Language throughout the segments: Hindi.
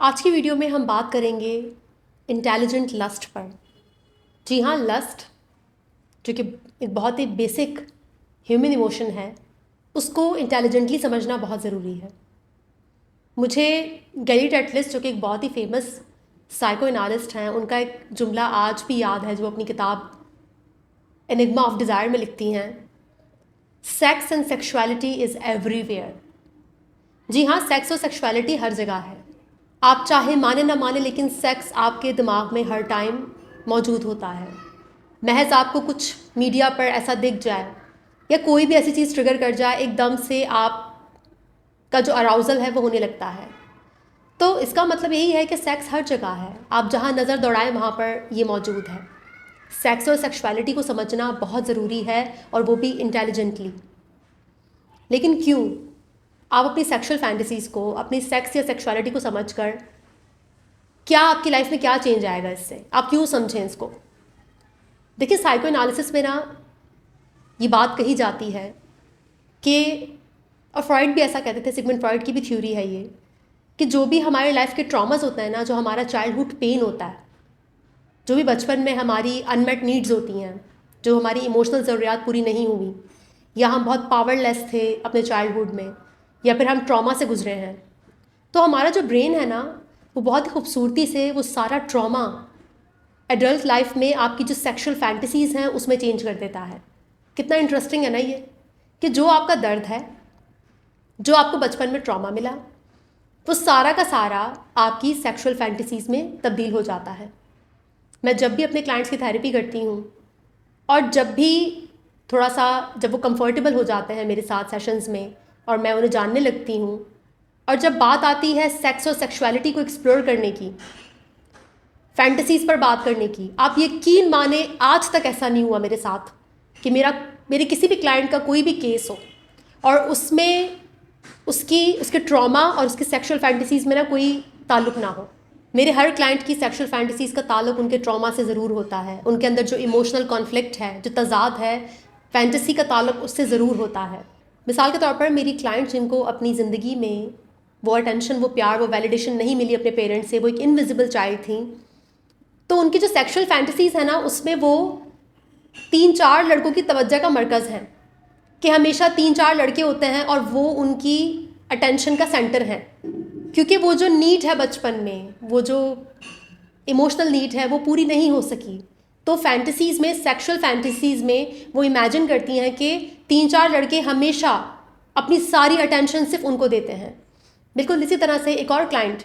आज की वीडियो में हम बात करेंगे इंटेलिजेंट लस्ट पर। जी हाँ, लस्ट जो कि एक बहुत ही बेसिक ह्यूमन इमोशन है, उसको इंटेलिजेंटली समझना बहुत ज़रूरी है। मुझे गैरी टेटलिस जो कि एक बहुत ही फेमस साइको एनालिस्ट हैं, उनका एक जुमला आज भी याद है जो अपनी किताब एनिग्मा ऑफ डिज़ायर में लिखती हैं, sex and sexuality is everywhere. जी हाँ, सेक्स और सेक्सुअलिटी हर जगह है। आप चाहे माने ना माने, लेकिन सेक्स आपके दिमाग में हर टाइम मौजूद होता है। महज आपको कुछ मीडिया पर ऐसा दिख जाए या कोई भी ऐसी चीज़ ट्रिगर कर जाए, एकदम से आप का जो अराउजल है वो होने लगता है। तो इसका मतलब यही है कि सेक्स हर जगह है, आप जहाँ नज़र दौड़ाएं वहाँ पर ये मौजूद है। सेक्स और सेक्सुअलिटी को समझना बहुत ज़रूरी है, और वो भी इंटेलिजेंटली। लेकिन क्यों? आप अपनी सेक्सुअल फैंटेसीज़ को, अपनी सेक्स या सेक्सुअलिटी को समझकर क्या आपकी लाइफ में क्या चेंज आएगा इससे? आप क्यों समझें इसको? देखिए, साइको एनालिसिस में ना ये बात कही जाती है कि, और फ्रॉइड भी ऐसा कहते थे, सिगमंड फ्रॉइड की भी थ्योरी है ये, कि जो भी हमारे लाइफ के ट्रॉमास होता है ना, जो हमारा चाइल्डहुड पेन होता है, जो भी बचपन में हमारी अनमेट नीड्स होती हैं, जो हमारी इमोशनल ज़रूरियात पूरी नहीं हुई, या हम बहुत पावरलेस थे अपने चाइल्डहुड में, या फिर हम ट्रॉमा से गुजरे हैं, तो हमारा जो ब्रेन है ना, वो बहुत ही खूबसूरती से वो सारा ट्रॉमा एडल्ट लाइफ में आपकी जो सेक्सुअल फैंटेसीज़ हैं उसमें चेंज कर देता है। कितना इंटरेस्टिंग है ना ये, कि जो आपका दर्द है, जो आपको बचपन में ट्रॉमा मिला, वो सारा का सारा आपकी सेक्सुअल फैंटेसीज़ में तब्दील हो जाता है। मैं जब भी अपने क्लाइंट्स की थेरेपी करती हूँ, और जब भी थोड़ा सा जब वो कंफर्टेबल हो जाते हैं मेरे साथ सेशंस में, और मैं उन्हें जानने लगती हूँ, और जब बात आती है सेक्स और सेक्सुअलिटी को एक्सप्लोर करने की, फैंटेसीज़ पर बात करने की, आप यकीन माने आज तक ऐसा नहीं हुआ मेरे साथ कि मेरे किसी भी क्लाइंट का कोई भी केस हो और उसमें उसके ट्रॉमा और उसके सेक्सुअल फैंटेसीज़ में ना कोई ताल्लुक़ ना हो। मेरे हर क्लाइंट की सेक्सुअल फैंटेसीज़ का ताल्लुक़ उनके ट्रॉमा से ज़रूर होता है। उनके अंदर जो इमोशनल कॉन्फ्लिक्ट है, जो तज़ाद है, फैंटेसी का ताल्लुक़ उससे ज़रूर होता है। मिसाल के तौर पर मेरी क्लाइंट जिनको अपनी ज़िंदगी में वो अटेंशन, वो प्यार, वो वैलिडेशन नहीं मिली अपने पेरेंट्स से, वो एक इनविजिबल चाइल्ड थी, तो उनकी जो सेक्सुअल फैंटेसीज़ है ना, उसमें वो 3-4 लड़कों की तवज्जो का मरकज़ है, कि हमेशा 3-4 लड़के होते हैं और वो उनकी अटेंशन का सेंटर है, क्योंकि वो जो नीड है बचपन में, वो जो इमोशनल नीड है, वो पूरी नहीं हो सकी। तो फैंटेसीज़ में, सेक्सुअल फैंटेसीज़ में वो इमेजिन करती हैं कि 3-4 लड़के हमेशा अपनी सारी अटेंशन सिर्फ उनको देते हैं। बिल्कुल इसी तरह से एक और क्लाइंट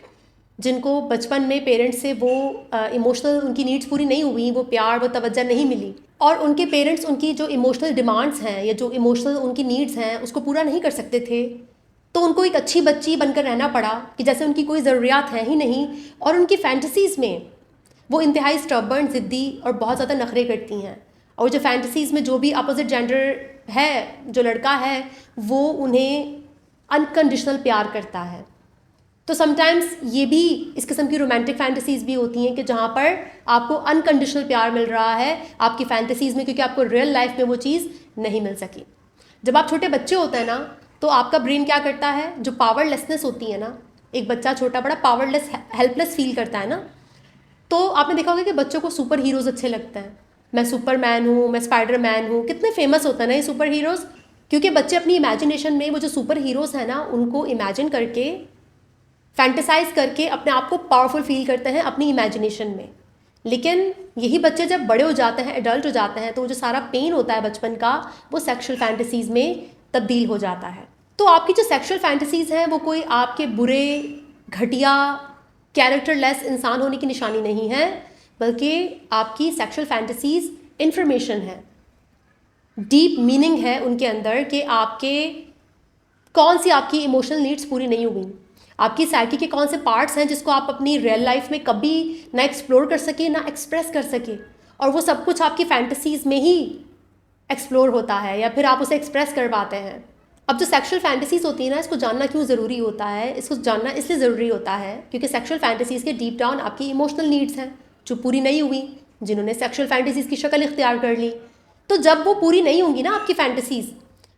जिनको बचपन में पेरेंट्स से वो इमोशनल उनकी नीड्स पूरी नहीं हुई, वो प्यार, वो तवज्जो नहीं मिली, और उनके पेरेंट्स उनकी जो इमोशनल डिमांड्स हैं या जो इमोशनल उनकी नीड्स हैं उसको पूरा नहीं कर सकते थे, तो उनको एक अच्छी बच्ची बनकर रहना पड़ा कि जैसे उनकी कोई ज़रूरियात है ही नहीं, और उनकी फैंटेसीज़ में वो इंतहाई स्टबर्न, ज़िद्दी और बहुत ज़्यादा नखरे करती हैं। और जो फैंटेसीज़ में जो भी अपोजिट जेंडर है, जो लड़का है, वो उन्हें अनकंडीशनल प्यार करता है। तो समटाइम्स ये भी इस किस्म की रोमांटिक फैंटेसीज़ भी होती हैं कि जहाँ पर आपको अनकंडीशनल प्यार मिल रहा है आपकी फैंटेसीज़ में, क्योंकि आपको रियल लाइफ में वो चीज़ नहीं मिल सकी। जब आप छोटे बच्चे होते हैं ना, तो आपका ब्रेन क्या करता है, जो पावरलेसनेस होती है ना, एक बच्चा छोटा बड़ा पावरलेस, हेल्पलेस फील करता है ना, तो आपने देखा होगा कि बच्चों को सुपर हीरोज़ अच्छे लगते हैं। मैं सुपरमैन हूँ, मैं स्पाइडरमैन हूँ, कितने फेमस होते हैं ना ये सुपर हीरोज़, क्योंकि बच्चे अपनी इमेजिनेशन में वो जो सुपर हीरोज़ हैं ना, उनको इमेजिन करके, फैंटेसाइज करके अपने आप को पावरफुल फील करते हैं अपनी इमेजिनेशन में। लेकिन यही बच्चे जब बड़े हो जाते हैं, एडल्ट हो जाते हैं, तो जो सारा पेन होता है बचपन का, वो सेक्सुअल फैंटेसीज़ में तब्दील हो जाता है। तो आपकी जो सेक्सुअल फैंटेसीज़ हैं वो कोई आपके बुरे, घटिया, कैरेक्टरलेस इंसान होने की निशानी नहीं है, बल्कि आपकी सेक्सुअल फैंटेसीज़ इन्फॉर्मेशन है, डीप मीनिंग है उनके अंदर कि आपके कौन सी आपकी इमोशनल नीड्स पूरी नहीं हुई, आपकी साइकी के कौन से पार्ट्स हैं जिसको आप अपनी रियल लाइफ में कभी ना एक्सप्लोर कर सके, ना एक्सप्रेस कर सके, और वो सब कुछ आपकी फैंटेसीज़ में ही एक्सप्लोर होता है या फिर आप उसे एक्सप्रेस कर पाते हैं। अब जो सेक्सुअल फैंटेसीज़ होती है ना, इसको जानना क्यों ज़रूरी होता है? इसको जानना इसलिए ज़रूरी होता है क्योंकि सेक्सुअल फैंटेसीज़ के डीप डाउन आपकी इमोशनल नीड्स हैं जो पूरी नहीं हुई, जिन्होंने सेक्सुअल फैंटेसीज़ की शक्ल इख्तियार कर ली। तो जब वो पूरी नहीं होंगी ना आपकी फैंटेसीज़,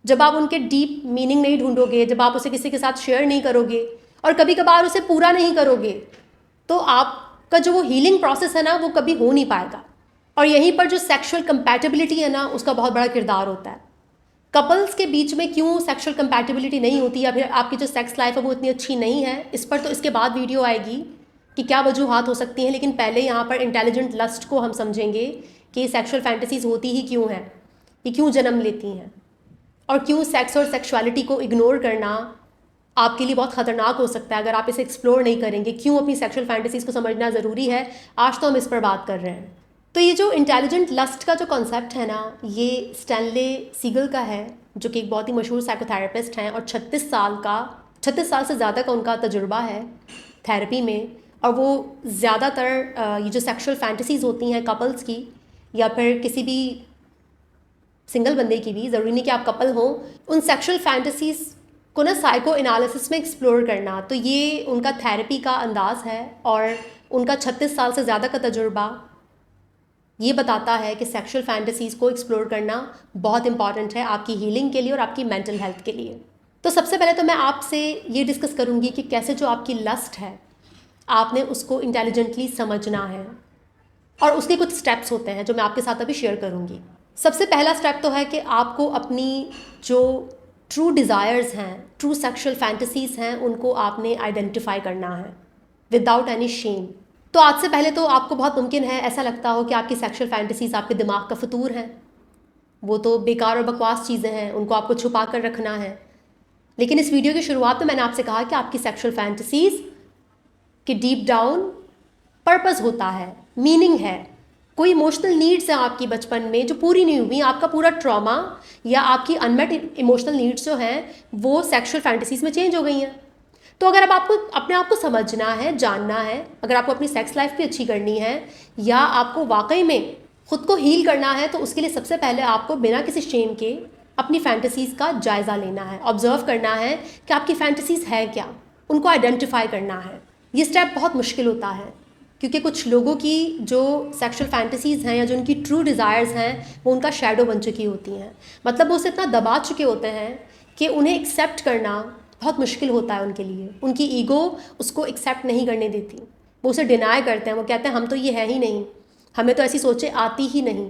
जब आप उनके डीप मीनिंग नहीं ढूंढोगे, जब आप उसे किसी के साथ शेयर नहीं करोगे और कभी कभार उसे पूरा नहीं करोगे, तो आपका जो वो हीलिंग प्रोसेस है ना वो कभी हो नहीं पाएगा। और यहीं पर जो सेक्सुअल कंपैटिबिलिटी है ना उसका बहुत बड़ा किरदार होता है। कपल्स के बीच में क्यों सेक्सुअल कंपैटिबिलिटी नहीं होती या फिर आपकी जो सेक्स लाइफ है वो इतनी अच्छी नहीं है, इस पर तो इसके बाद वीडियो आएगी कि क्या वजूहात हो सकती हैं। लेकिन पहले यहाँ पर इंटेलिजेंट लस्ट को हम समझेंगे कि सेक्सुअल फैंटेसीज होती ही क्यों हैं, ये क्यों जन्म लेती हैं, और क्यों सेक्स और सेक्सुअलिटी को इग्नोर करना आपके लिए बहुत ख़तरनाक हो सकता है अगर आप इसे एक्सप्लोर नहीं करेंगे। क्यों अपनी सेक्सुअल फैंटेसीज़ को समझना ज़रूरी है, आज तो हम इस पर बात कर रहे हैं। तो ये जो इंटेलिजेंट लस्ट का जो कॉन्सेप्ट है ना, ये स्टैनले सीगल का है, जो कि एक बहुत ही मशहूर साइकोथेरेपिस्ट हैं और 36 साल से ज़्यादा का उनका तजुर्बा है थेरेपी में। और वो ज़्यादातर ये जो सेक्सुअल फैंटेसीज़ होती हैं कपल्स की या फिर किसी भी सिंगल बंदे की भी, ज़रूरी नहीं कि आप कपल हो, उन सेक्सुअल फैंटेसीज़ को ना साइको एनालिसिस में एक्सप्लोर करना, तो ये उनका थेरेपी का अंदाज़ है। और उनका 36 साल से ज़्यादा का तजुर्बा ये बताता है कि सेक्सुअल फैंटेसीज़ को एक्सप्लोर करना बहुत इंपॉर्टेंट है आपकी हीलिंग के लिए और आपकी मेंटल हेल्थ के लिए। तो सबसे पहले तो मैं आपसे ये डिस्कस करूँगी कि कैसे जो आपकी लस्ट है आपने उसको इंटेलिजेंटली समझना है, और उसके कुछ स्टेप्स होते हैं जो मैं आपके साथ अभी शेयर करूँगी। सबसे पहला स्टेप तो है कि आपको अपनी जो ट्रू डिज़ायर्स हैं, ट्रू सेक्सुअल फैंटेसीज़ हैं, उनको आपने आइडेंटिफाई करना है विदाउट एनी शेम। तो आज से पहले तो आपको बहुत मुमकिन है ऐसा लगता हो कि आपकी सेक्सुअल फैंटेसीज़ आपके दिमाग का फतूर हैं, वो तो बेकार और बकवास चीज़ें हैं, उनको आपको छुपा कर रखना है। लेकिन इस वीडियो की शुरुआत में मैंने आपसे कहा कि आपकी सेक्सुअल फैंटेसीज़ कि डीप डाउन पर्पस होता है, मीनिंग है, कोई इमोशनल नीड्स हैं आपकी बचपन में जो पूरी नहीं हुई, आपका पूरा ट्रॉमा या आपकी अनमेट इमोशनल नीड्स जो हैं वो सेक्सुअल फैंटेसीज़ में चेंज हो गई हैं। तो अगर अब आपको अपने आप को समझना है, जानना है, अगर आपको अपनी सेक्स लाइफ भी अच्छी करनी है या आपको वाकई में खुद को हील करना है, तो उसके लिए सबसे पहले आपको बिना किसी शेम के अपनी फैंटेसीज़ का जायज़ा लेना है, ऑब्जर्व करना है कि आपकी फैंटेसीज़ है क्या, उनको आइडेंटिफाई करना है। ये स्टेप बहुत मुश्किल होता है क्योंकि कुछ लोगों की जो सेक्सुअल फैंटेसीज़ हैं या जो उनकी ट्रू डिज़ायर्स हैं वो उनका शैडो बन चुकी होती हैं। मतलब वो उसे इतना दबा चुके होते हैं कि उन्हें एक्सेप्ट करना बहुत मुश्किल होता है उनके लिए। उनकी ईगो उसको एक्सेप्ट नहीं करने देती, वो उसे डिनाई करते हैं, वो कहते हैं हम तो ये है ही नहीं, हमें तो ऐसी सोचें आती ही नहीं।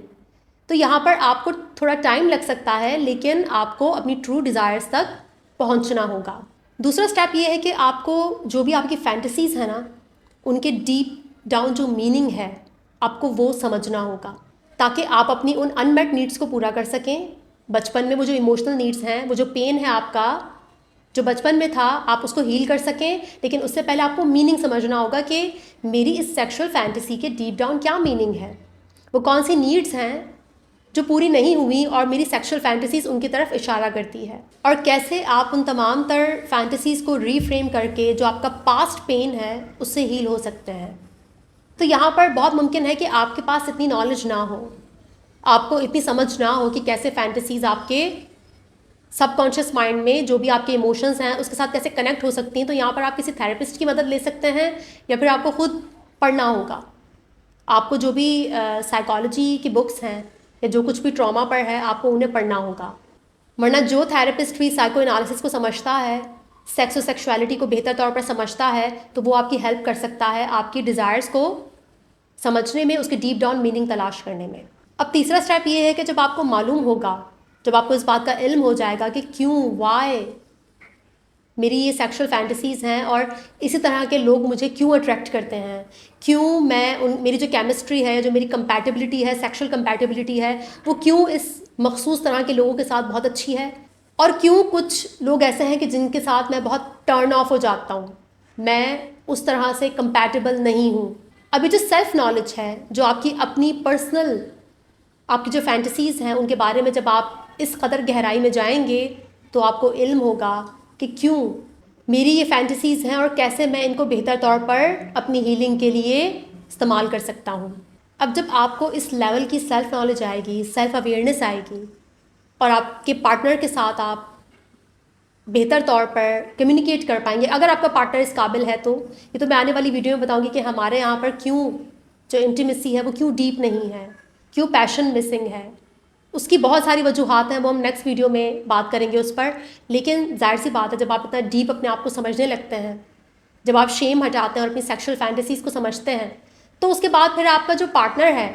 तो यहाँ पर आपको थोड़ा टाइम लग सकता है, लेकिन आपको अपनी ट्रू डिज़ायर्स तक पहुँचना होगा। दूसरा स्टेप ये है कि आपको जो भी आपकी फैंटेसीज़ हैं ना, उनके डीप डाउन जो मीनिंग है आपको वो समझना होगा, ताकि आप अपनी उन अनमेट नीड्स को पूरा कर सकें। बचपन में वो जो इमोशनल नीड्स हैं, वो जो पेन है आपका जो बचपन में था, आप उसको हील कर सकें। लेकिन उससे पहले आपको मीनिंग समझना होगा कि मेरी इस सेक्सुअल फैंटेसी के डीप डाउन क्या मीनिंग है, वो कौन सी नीड्स हैं जो पूरी नहीं हुई और मेरी सेक्सुअल फैंटेसीज़ उनकी तरफ इशारा करती है, और कैसे आप उन तमाम तर फैंटेसीज़ को रीफ्रेम करके जो आपका पास्ट पेन है उससे हील हो सकते हैं। तो यहाँ पर बहुत मुमकिन है कि आपके पास इतनी नॉलेज ना हो, आपको इतनी समझ ना हो कि कैसे फैंटेसीज़ आपके सबकॉन्शियस माइंड में जो भी आपके इमोशंस हैं उसके साथ कैसे कनेक्ट हो सकती हैं। तो यहाँ पर आप किसी थेरेपिस्ट की मदद ले सकते हैं या फिर आपको खुद पढ़ना होगा। आपको जो भी साइकोलॉजी की बुक्स हैं या जो कुछ भी ट्रॉमा पर है आपको उन्हें पढ़ना होगा, वरना जो थेरेपिस्ट भी साइको एनालिसिस को समझता है, सेक्स और सेक्सुअलिटी को बेहतर तौर पर समझता है, तो वो आपकी हेल्प कर सकता है आपकी डिज़ायर्स को समझने में, उसके डीप डाउन मीनिंग तलाश करने में। अब तीसरा स्टेप ये है कि जब आपको मालूम होगा, जब आपको इस बात का इल्म हो जाएगा कि क्यों, वाई मेरी ये सेक्सुअल फैंटेसीज़ हैं और इसी तरह के लोग मुझे क्यों अट्रैक्ट करते हैं, क्यों मैं मेरी जो केमिस्ट्री है, जो मेरी कंपैटिबिलिटी है, सेक्सुअल कंपैटिबिलिटी है, वो क्यों इस मखसूस तरह के लोगों के साथ बहुत अच्छी है, और क्यों कुछ लोग ऐसे हैं कि जिनके साथ मैं बहुत टर्न ऑफ हो जाता हूँ, मैं उस तरह से कंपैटिबल नहीं हूँ। अभी जो सेल्फ नॉलेज है, जो आपकी अपनी पर्सनल आपकी जो फैंटेसीज़ हैं उनके बारे में जब आप इस कदर गहराई में जाएंगे तो आपको इल्म होगा कि क्यों मेरी ये फैंटेसीज़ हैं और कैसे मैं इनको बेहतर तौर पर अपनी हीलिंग के लिए इस्तेमाल कर सकता हूँ। अब जब आपको इस लेवल की सेल्फ नॉलेज आएगी, सेल्फ अवेयरनेस आएगी, और आपके पार्टनर के साथ आप बेहतर तौर पर कम्युनिकेट कर पाएंगे, अगर आपका पार्टनर इस काबिल है तो। ये तो मैं आने वाली वीडियो में बताऊँगी कि हमारे यहाँ पर क्यों जो इंटीमेसी है वो क्यों डीप नहीं है, क्यों पैशन मिसिंग है। उसकी बहुत सारी वजूहात हैं, वो हम नेक्स्ट वीडियो में बात करेंगे उस पर। लेकिन जाहिर सी बात है, जब आप इतना डीप अपने आप को समझने लगते हैं जब आप शेम हटाते हैं और अपनी सेक्सुअल फैंटेसीज़ को समझते हैं, तो उसके बाद फिर आपका जो पार्टनर है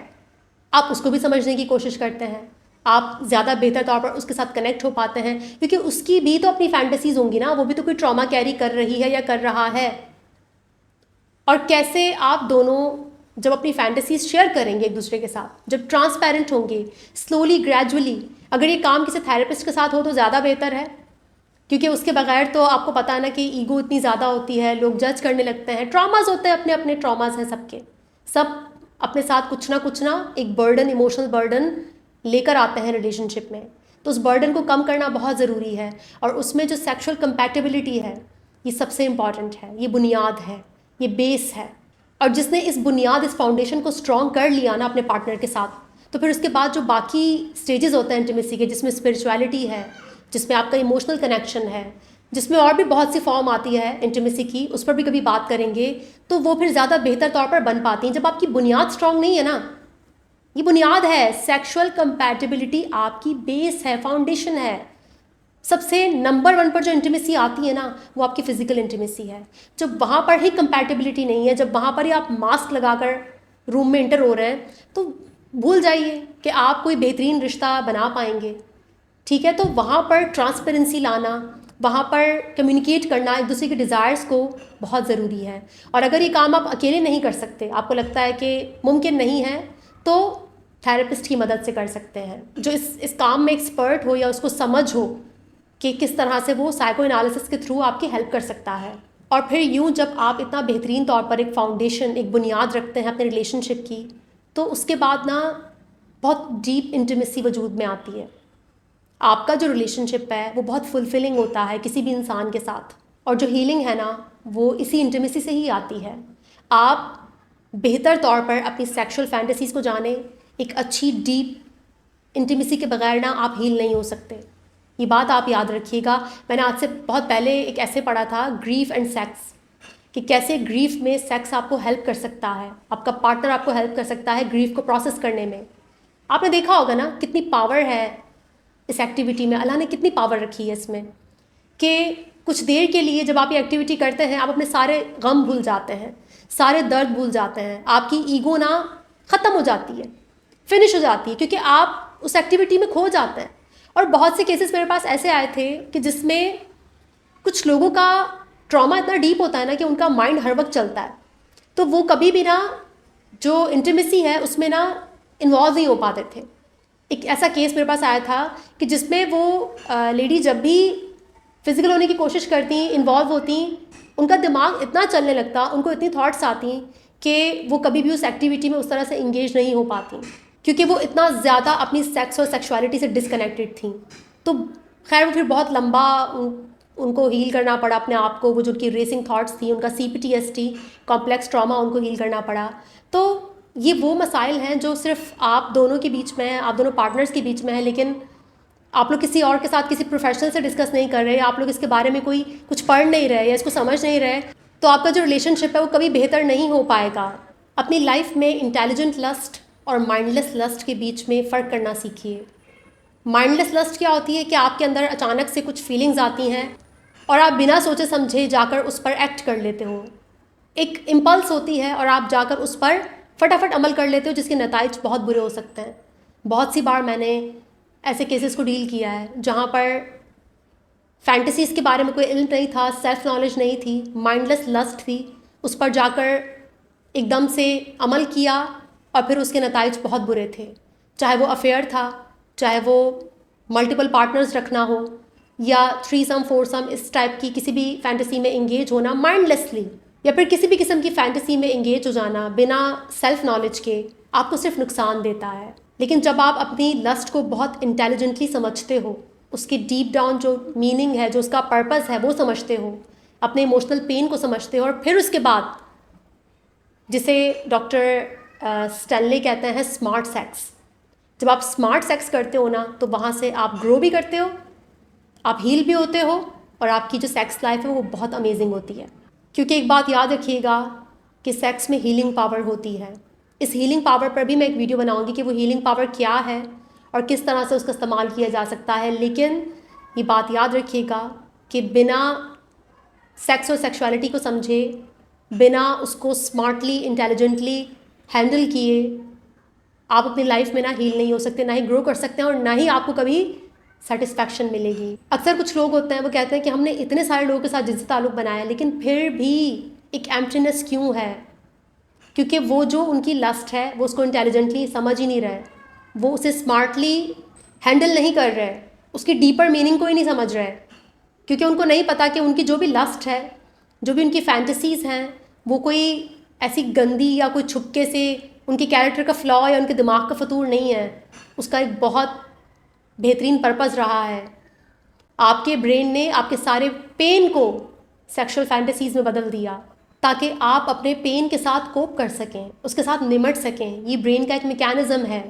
आप उसको भी समझने की कोशिश करते हैं, आप ज़्यादा बेहतर तौर पर उसके साथ कनेक्ट हो पाते हैं, क्योंकि उसकी भी तो अपनी फैंटेसीज़ होंगी ना, वो भी तो कोई ट्रॉमा कैरी कर रही है या कर रहा है। और कैसे आप दोनों जब अपनी फैंटेसीज शेयर करेंगे एक दूसरे के साथ, जब ट्रांसपेरेंट होंगे, स्लोली ग्रेजुअली, अगर ये काम किसी थेरेपिस्ट के साथ हो तो ज़्यादा बेहतर है, क्योंकि उसके बगैर तो आपको पता है ना कि ईगो इतनी ज़्यादा होती है, लोग जज करने लगते हैं, ट्रॉमास होते हैं, अपने अपने ट्रॉमास हैं सबके, सब अपने साथ कुछ ना एक बर्डन, इमोशनल बर्डन लेकर आते हैं रिलेशनशिप में। तो उस बर्डन को कम करना बहुत ज़रूरी है, और उसमें जो सेक्सुअल कंपैटिबिलिटी है ये सबसे इम्पॉर्टेंट है, ये बुनियाद है, ये बेस है। और जिसने इस बुनियाद, इस फाउंडेशन को स्ट्रॉन्ग कर लिया ना अपने पार्टनर के साथ, तो फिर उसके बाद जो बाकी स्टेजेस होते हैं इंटीमेसी के, जिसमें स्पिरिचुअलिटी है, जिसमें आपका इमोशनल कनेक्शन है, जिसमें और भी बहुत सी फॉर्म आती है इंटीमेसी की, उस पर भी कभी बात करेंगे, तो वो फिर ज़्यादा बेहतर तौर पर बन पाती हैं जब आपकी बुनियाद स्ट्रॉन्ग नहीं है ना। ये बुनियाद है, सेक्सुअल कंपैटिबिलिटी आपकी बेस है, फाउंडेशन है। सबसे नंबर 1 पर जो इंटीमेसी आती है ना, वो आपकी फिजिकल इंटीमेसी है। जब वहाँ पर ही कंपैटिबिलिटी नहीं है, जब वहाँ पर ही आप मास्क लगाकर रूम में इंटर हो रहे हैं, तो भूल जाइए कि आप कोई बेहतरीन रिश्ता बना पाएंगे। ठीक है, तो वहाँ पर ट्रांसपेरेंसी लाना, वहाँ पर कम्युनिकेट करना एक दूसरे के डिज़ायर्स को बहुत ज़रूरी है। और अगर ये काम आप अकेले नहीं कर सकते, आपको लगता है कि मुमकिन नहीं है, तो थेरेपिस्ट की मदद से कर सकते हैं, जो इस काम में एक्सपर्ट हो या उसको समझ हो कि किस तरह से वो साइको एनालिसिस के थ्रू आपकी हेल्प कर सकता है। और फिर यूँ जब आप इतना बेहतरीन तौर पर एक फाउंडेशन, एक बुनियाद रखते हैं अपने रिलेशनशिप की, तो उसके बाद ना बहुत डीप इंटीमेसी वजूद में आती है। आपका जो रिलेशनशिप है वो बहुत फुलफिलिंग होता है किसी भी इंसान के साथ, और जो हीलिंग है ना वो इसी इंटीमेसी से ही आती है। आप बेहतर तौर पर अपनी सेक्सुअल फैंटेसीज़ को जाने, एक अच्छी डीप इंटीमेसी के बगैर ना आप हील नहीं हो सकते। ये बात आप याद रखिएगा। मैंने आज से बहुत पहले एक ऐसे पढ़ा था, ग्रीफ एंड सेक्स, कि कैसे ग्रीफ में सेक्स आपको हेल्प कर सकता है, आपका पार्टनर आपको हेल्प कर सकता है ग्रीफ को प्रोसेस करने में। आपने देखा होगा ना कितनी पावर है इस एक्टिविटी में, अल्लाह ने कितनी पावर रखी है इसमें, कि कुछ देर के लिए जब आप ये एक्टिविटी करते हैं आप अपने सारे गम भूल जाते हैं, सारे दर्द भूल जाते हैं, आपकी ईगो ना ख़त्म हो जाती है, फिनिश हो जाती है, क्योंकि आप उस एक्टिविटी में खो जाते हैं। और बहुत से केसेस मेरे पास ऐसे आए थे कि जिसमें कुछ लोगों का ट्रॉमा इतना डीप होता है ना कि उनका माइंड हर वक्त चलता है, तो वो कभी भी ना जो इंटीमेसी है उसमें ना इन्वॉल्व नहीं हो पाते थे। एक ऐसा केस मेरे पास आया था कि जिसमें वो लेडी जब भी फिज़िकल होने की कोशिश करती, इन्वॉल्व होती, उनका दिमाग इतना चलने लगता, उनको इतनी थॉट्स आती कि वो कभी भी उस एक्टिविटी में उस तरह से इंगेज नहीं हो पाती, क्योंकि वो इतना ज़्यादा अपनी सेक्स और सेक्सुअलिटी से डिसकनेक्टेड थी। तो खैर वो फिर बहुत लंबा उनको हील करना पड़ा अपने आप को, वो जो उनकी रेसिंग थॉट्स थी, उनका CPTSD कॉम्प्लेक्स ट्रॉमा उनको हील करना पड़ा। तो ये वो मसाइल हैं जो सिर्फ आप दोनों के बीच में है, आप दोनों पार्टनर्स के बीच में है, लेकिन आप लोग किसी और के साथ, किसी प्रोफेशनल से डिस्कस नहीं कर रहे, आप लोग इसके बारे में कोई कुछ पढ़ नहीं रहे या इसको समझ नहीं रहे, तो आपका जो रिलेशनशिप है वो कभी बेहतर नहीं हो पाएगा। अपनी लाइफ में इंटेलिजेंट लस्ट और माइंडलेस लस्ट के बीच में फ़र्क करना सीखिए। माइंडलेस लस्ट क्या होती है कि आपके अंदर अचानक से कुछ फीलिंग्स आती हैं और आप बिना सोचे समझे जाकर उस पर एक्ट कर लेते हो। एक इम्पल्स होती है और आप जाकर उस पर फटाफट अमल कर लेते हो, जिसके नतीजे बहुत बुरे हो सकते हैं। बहुत सी बार मैंने ऐसे केसेस को डील किया है जहाँ पर फैंटेसीज़ के बारे में कोई इल्म नहीं था, सेल्फ नॉलेज नहीं थी, माइंडलेस लस्ट थी, उस पर जाकर एकदम से अमल किया और फिर उसके नतीजे बहुत बुरे थे। चाहे वो अफेयर था, चाहे वो मल्टीपल पार्टनर्स रखना हो, या थ्रीसम फोरसम, इस टाइप की किसी भी फैंटेसी में इंगेज होना माइंडलेसली, या फिर किसी भी किस्म की फैंटेसी में इंगेज हो जाना बिना सेल्फ नॉलेज के, आपको सिर्फ नुकसान देता है। लेकिन जब आप अपनी लस्ट को बहुत इंटेलिजेंटली समझते हो, उसकी डीप डाउन जो मीनिंग है, जो उसका पर्पस है वो समझते हो, अपने इमोशनल पेन को समझते हो, और फिर उसके बाद जिसे डॉक्टर स्टैनले कहते हैं स्मार्ट सेक्स, जब आप स्मार्ट सेक्स करते हो ना, तो वहाँ से आप ग्रो भी करते हो, आप हील भी होते हो, और आपकी जो सेक्स लाइफ है वो बहुत अमेजिंग होती है। क्योंकि एक बात याद रखिएगा कि सेक्स में हीलिंग पावर होती है। इस हीलिंग पावर पर भी मैं एक वीडियो बनाऊंगी कि वो हीलिंग पावर क्या है और किस तरह से उसका इस्तेमाल किया जा सकता है। लेकिन ये बात याद रखिएगा कि बिना सेक्स और सेक्सुअलिटी को समझे बिना उसको स्मार्टली इंटेलिजेंटली हैंडल किए आप अपनी लाइफ में ना हील नहीं हो सकते, ना ही ग्रो कर सकते हैं और ना ही आपको कभी सेटिस्फैक्शन मिलेगी। अक्सर कुछ लोग होते हैं वो कहते हैं कि हमने इतने सारे लोगों के साथ जिनसे ताल्लुक़ बनाया लेकिन फिर भी एक एम्प्टीनेस क्यों है, क्योंकि वो जो उनकी लस्ट है वो उसको इंटेलिजेंटली समझ ही नहीं रहे, वो उसे स्मार्टली हैंडल नहीं कर रहे, उसकी डीपर मीनिंग को ही नहीं समझ रहे, क्योंकि उनको नहीं पता कि उनकी जो भी लस्ट है, जो भी उनकी फैंटेसीज़ हैं, वो कोई ऐसी गंदी या कोई छुपके से उनके कैरेक्टर का फ्लॉ या उनके दिमाग का फतूर नहीं है, उसका एक बहुत बेहतरीन पर्पज़ रहा है। आपके ब्रेन ने आपके सारे पेन को सेक्सुअल फैंटेसीज़ में बदल दिया ताकि आप अपने पेन के साथ कोप कर सकें, उसके साथ निमट सकें। ये ब्रेन का एक मैकेनिज़्म है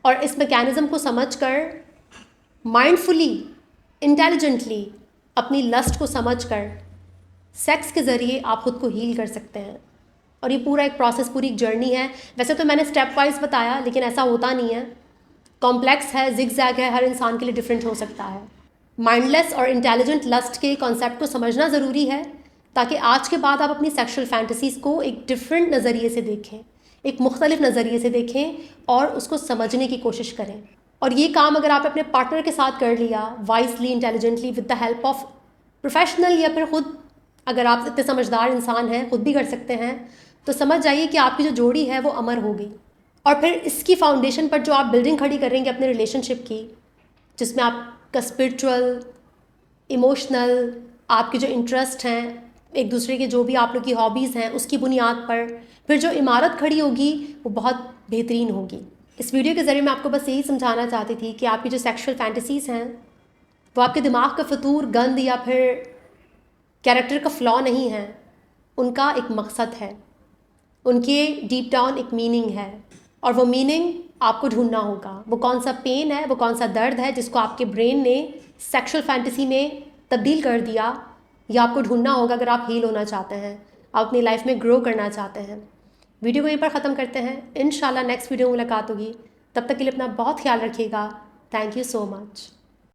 और इस मैकेनिज़्म को समझकर माइंडफुली इंटेलिजेंटली अपनी लस्ट को समझकर सेक्स के ज़रिए आप ख़ुद को हील कर सकते हैं। और ये पूरा एक प्रोसेस, पूरी एक जर्नी है। वैसे तो मैंने स्टेप वाइज बताया लेकिन ऐसा होता नहीं है, कॉम्प्लेक्स है, जिग-जैग है, हर इंसान के लिए डिफरेंट हो सकता है। माइंडलेस और इंटेलिजेंट लस्ट के कॉन्सेप्ट को समझना ज़रूरी है ताकि आज के बाद आप अपनी सेक्सुअल फैंटेसीज़ को एक डिफरेंट नज़रिए से देखें, एक मुख्तलिफ नज़रिए से देखें और उसको समझने की कोशिश करें। और ये काम अगर आप अपने पार्टनर के साथ कर लिया wisely, intelligently, with the help of professional या फिर ख़ुद, अगर आप इतने समझदार इंसान हैं, ख़ुद भी कर सकते हैं, तो समझ जाइए कि आपकी जो जोड़ी है वो अमर हो गई। और फिर इसकी फाउंडेशन पर जो आप बिल्डिंग खड़ी करेंगे अपने रिलेशनशिप की, जिसमें आपका स्पिरिचुअल, इमोशनल, आपके जो इंटरेस्ट हैं, एक दूसरे के जो भी आप लोग की हॉबीज़ हैं, उसकी बुनियाद पर फिर जो इमारत खड़ी होगी वो बहुत बेहतरीन होगी। इस वीडियो के ज़रिए मैं आपको बस यही समझाना चाहती थी कि आपकी जो सेक्सुअल फैंटेसीज़ हैं वो आपके दिमाग का फतूर, गंद या फिर कैरेक्टर का फ्लॉ नहीं है, उनका एक मकसद है, उनके डीप डाउन एक मीनिंग है और वो मीनिंग आपको ढूंढना होगा। वो कौन सा पेन है, वो कौन सा दर्द है जिसको आपके ब्रेन ने सेक्सुअल फैंटेसी में तब्दील कर दिया, या आपको ढूंढना होगा अगर आप हील होना चाहते हैं, आप अपनी लाइफ में ग्रो करना चाहते हैं। वीडियो को यहीं पर ख़त्म करते हैं, इंशाल्लाह नेक्स्ट वीडियो में मुलाकात होगी। तब तक के लिए अपना बहुत ख्याल रखिएगा। Thank you so much.